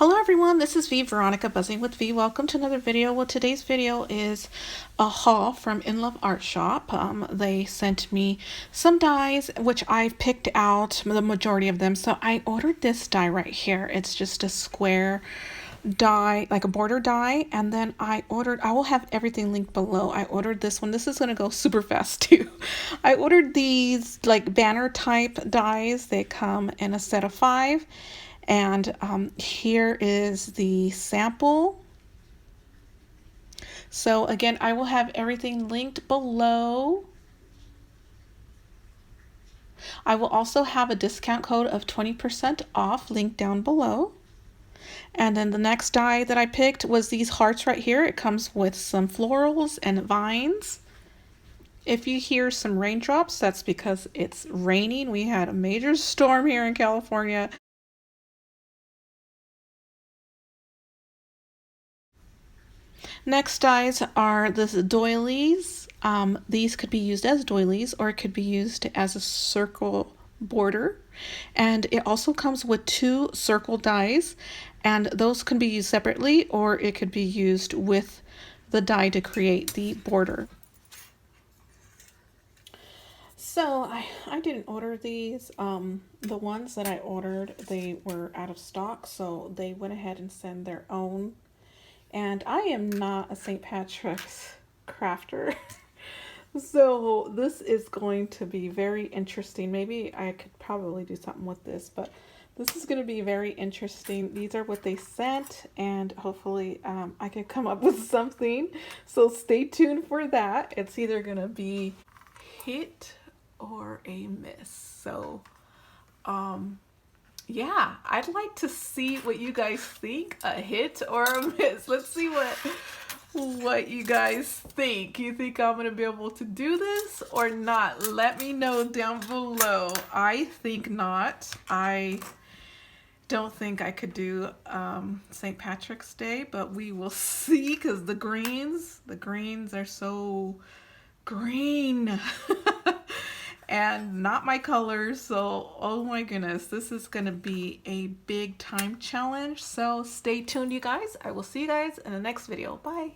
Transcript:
Hello everyone, this is V Veronica Buzzing with V. Welcome to another video. Well, today's video is a haul from In Love Art Shop. They sent me some dies, which I've picked out the majority of them. So I ordered this die right here. It's just a square die, like a border die, and then I will have everything linked below. I ordered this one. This is gonna go super fast too. I ordered these like banner type dies. They come in a set of 5. And here is the sample. So again, I will have everything linked below. I will also have a discount code of 20% off linked down below. And then the next die that I picked was these hearts right here. It comes with some florals and vines. If you hear some raindrops, that's because it's raining. We had a major storm here in California. Next dies are the doilies. These could be used as doilies or it could be used as a circle border. And it also comes with 2 circle dies, and those can be used separately or it could be used with the die to create the border. So I didn't order these. The ones that I ordered, they were out of stock, so they went ahead and sent their own. And I am not a St. Patrick's crafter. So this is going to be very interesting. Maybe I could probably do something with this, but this is going to be very interesting. These are what they sent, and hopefully I can come up with something. So stay tuned for that. It's either going to be hit or a miss. So yeah, I'd like to see what you guys think, a hit or a miss. Let's see what you guys think. You think I'm gonna be able to do this or not? Let me know down below. I think not. I don't think I could do St. Patrick's Day, but we will see, because the greens are so green. And not my colors, so oh my goodness, this is gonna be a big time challenge. So stay tuned, you guys. I will see you guys in the next video. Bye.